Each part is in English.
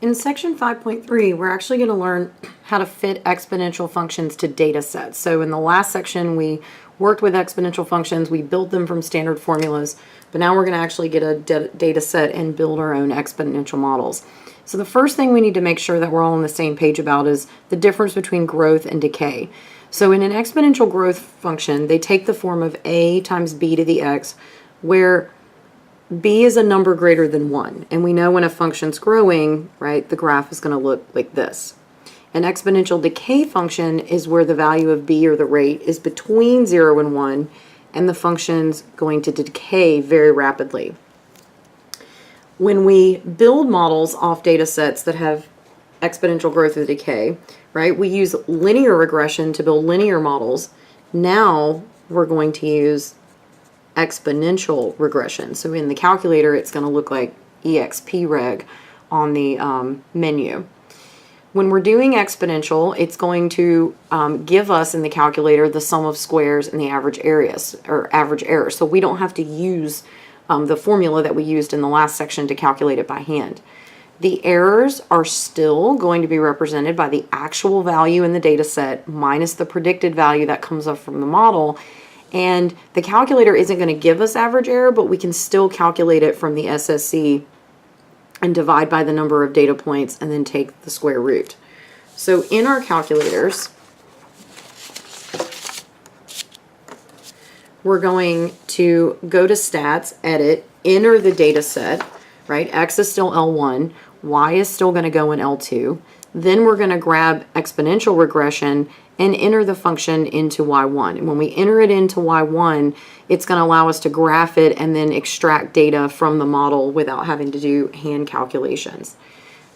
In section 5.3, we're actually going to learn how to fit exponential functions to data sets. So in the last section, we worked with exponential functions, we built them from standard formulas, but now we're going to actually get a data set and build our own exponential models. So the first thing we need to make sure that we're all on the same page about is the difference between growth and decay. So in an exponential growth function, they take the form of a times b to the x, where b is a number greater than 1. And we know when a function's growing, right, the graph is going to look like this. An exponential decay function is where the value of b, or the rate, is between 0 and 1, and the function's going to decay very rapidly. When we build models off data sets that have exponential growth or decay, right, we use linear regression to build linear models. Now we're going to use exponential regression. So in the calculator, it's going to look like expreg on the menu. When we're doing exponential, it's going to give us in the calculator the sum of squares and the average areas, or average error. So we don't have to use the formula that we used in the last section to calculate it by hand. The errors are still going to be represented by the actual value in the data set minus the predicted value that comes up from the model. And the calculator isn't going to give us average error, but we can still calculate it from the SSC and divide by the number of data points and then take the square root. So in our calculators, we're going to go to stats, edit, enter the data set, right? X is still L1, Y is still going to go in L2. Then we're going to grab exponential regression and enter the function into Y1. And when we enter it into Y1, it's going to allow us to graph it and then extract data from the model without having to do hand calculations.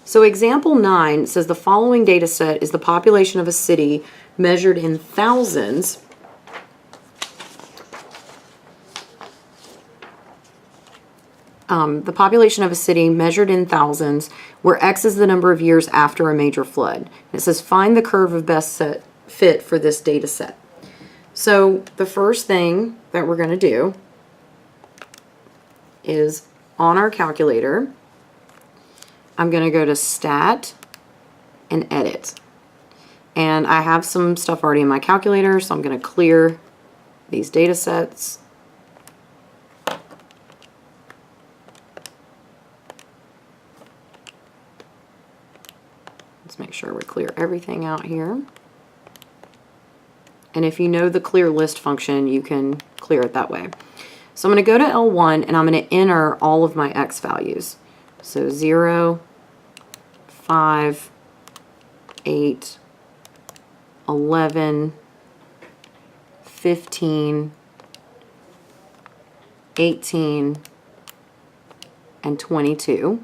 So example 9 says the following data set is the population of a city measured in thousands. The population of a city measured in thousands, where X is the number of years after a major flood. And it says find the curve of best fit for this data set. So the first thing that we're going to do is on our calculator, I'm going to go to Stat and Edit. And I have some stuff already in my calculator, so I'm going to clear these data sets. Let's make sure we clear everything out here. And if you know the clear list function, you can clear it that way. So I'm going to go to L1 and I'm going to enter all of my X values. So 0, 5, 8, 11, 15, 18, and 22.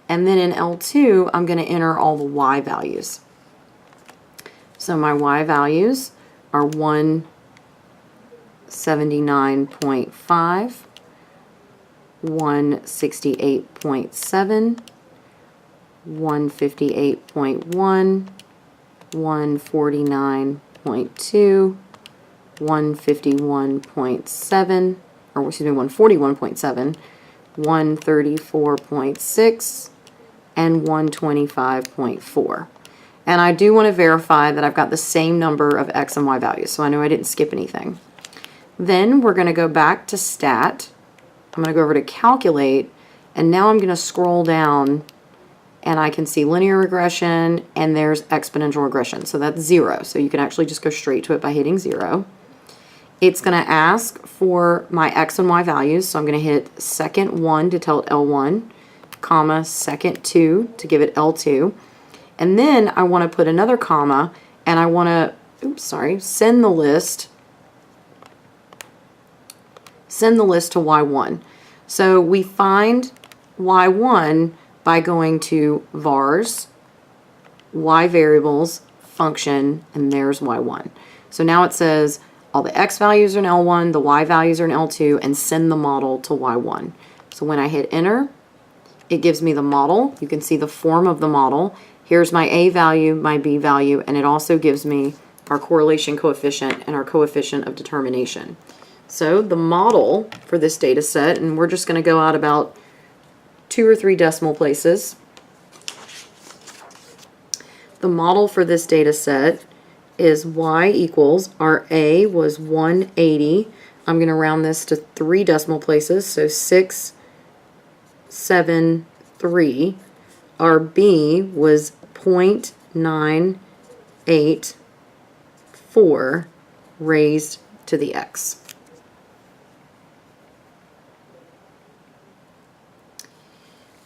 And then in L2, I'm going to enter all the Y values. So my Y values are 179.5, 168.7, 158.1, 149.2, 151.7, or excuse me, 141.7, 134.6, and 125.4. And I do want to verify that I've got the same number of X and Y values, so I know I didn't skip anything. Then we're going to go back to Stat. I'm going to go over to Calculate, and now I'm going to scroll down, and I can see linear regression, and there's exponential regression. So that's 0. So you can actually just go straight to it by hitting 0. It's going to ask for my X and Y values, so I'm going to hit second 1 to tell it L1, comma, second 2 to give it L2. And then I want to put another comma, and I want to, send the list to Y1. So we find Y1 by going to vars, Y variables, function, and there's Y1. So now it says all the X values are in L1, the Y values are in L2, and send the model to Y1. So when I hit enter, it gives me the model. You can see the form of the model. Here's my A value, my B value, and it also gives me our correlation coefficient and our coefficient of determination. So the model for this data set, and we're just going to go out about 2 or 3 decimal places, the model for this data set is y equals, our A was 180. I'm going to round this to 3 decimal places, so 673. Our B was 0.984 raised to the x.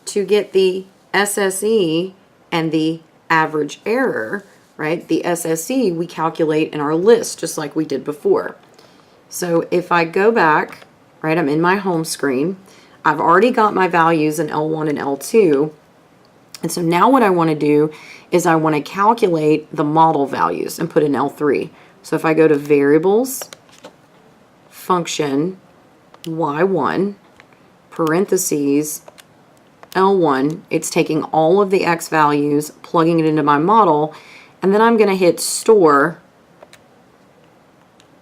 To get the SSE and the average error, right, the SSE we calculate in our list just like we did before. So if I go back, right, I'm in my home screen. I've already got my values in L1 and L2. And so now what I want to do is I want to calculate the model values and put in L3. So if I go to variables, function, y1, parentheses, L1, it's taking all of the x values, plugging it into my model, and then I'm going to hit store,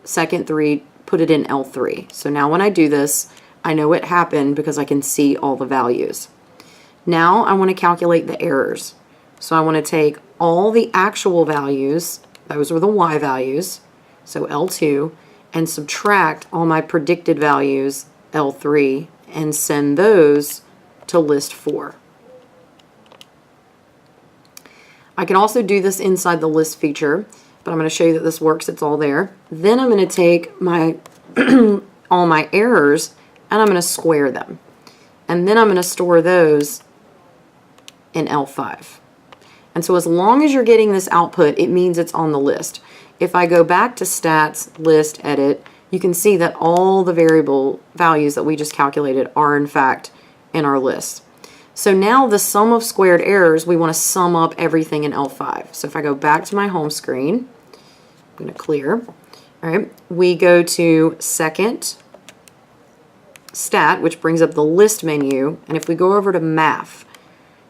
second 3, put it in L3. So now when I do this, I know it happened because I can see all the values. Now I want to calculate the errors. So I want to take all the actual values, those were the y values, so L2, and subtract all my predicted values, L3, and send those to list 4. I can also do this inside the list feature, but I'm going to show you that this works. It's all there. Then I'm going to take my all my errors and I'm going to square them. And then I'm going to store those in L5. And so as long as you're getting this output, it means it's on the list. If I go back to stats, list, edit, you can see that all the variable values that we just calculated are in fact in our list. So now the sum of squared errors, we want to sum up everything in L5. So if I go back to my home screen, I'm going to clear. All right, we go to second, stat, which brings up the list menu. And if we go over to math,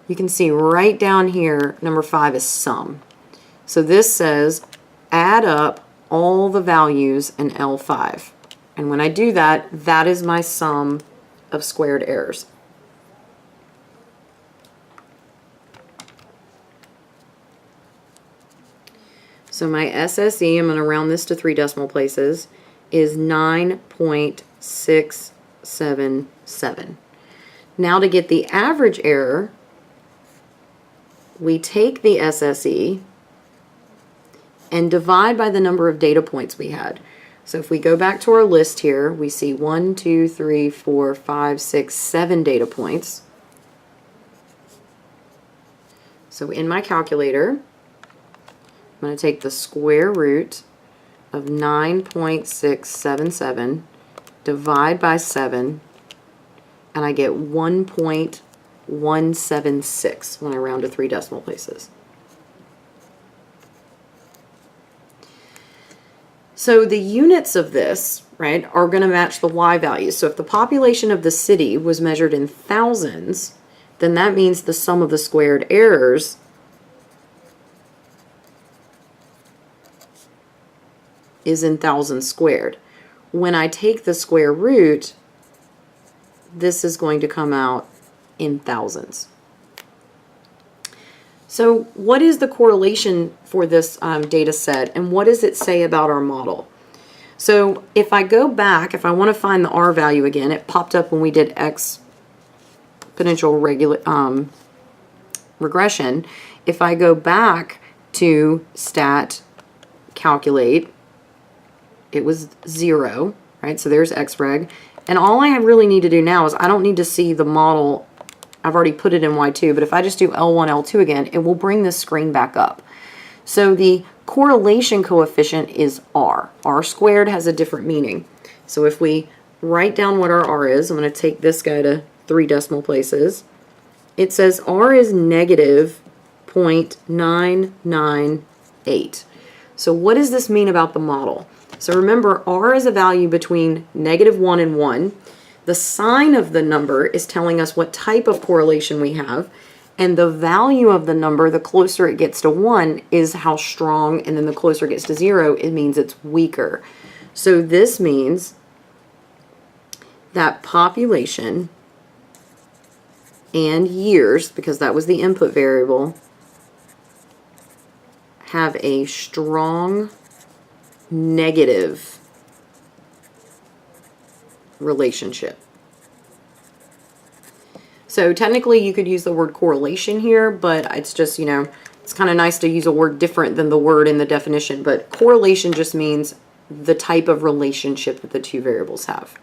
you can see right down here, number 5 is sum. So this says add up all the values in L5. And when I do that, that is my sum of squared errors. So my SSE, I'm going to round this to 3 decimal places, is 9.677. Now to get the average error, we take the SSE and divide by the number of data points we had. So if we go back to our list here, we see 1, 2, 3, 4, 5, 6, 7 data points. So in my calculator, I'm going to take the square root of 9.677, divide by 7, and I get 1.176 when I round to 3 decimal places. So the units of this, right, are going to match the y values. So if the population of the city was measured in thousands, then that means the sum of the squared errors is in thousands squared. When I take the square root, this is going to come out in thousands. So what is the correlation for this data set, and what does it say about our model? So if I go back, if I want to find the R value again, it popped up when we did exponential regression. If I go back to stat calculate, it was 0, right? So there's xreg. And all I really need to do now is I don't need to see the model. I've already put it in Y2, but if I just do L1, L2 again, it will bring this screen back up. So the correlation coefficient is R. R squared has a different meaning. So if we write down what our R is, I'm going to take this guy to 3 decimal places. It says R is negative 0.998. So what does this mean about the model? So remember, R is a value between -1 and 1. The sign of the number is telling us what type of correlation we have, and the value of the number, the closer it gets to 1, is how strong, and then the closer it gets to 0, it means it's weaker. So this means that population and years, because that was the input variable, have a strong negative relationship. So technically you could use the word correlation here, but it's just, you know, it's kind of nice to use a word different than the word in the definition. But correlation just means the type of relationship that the two variables have.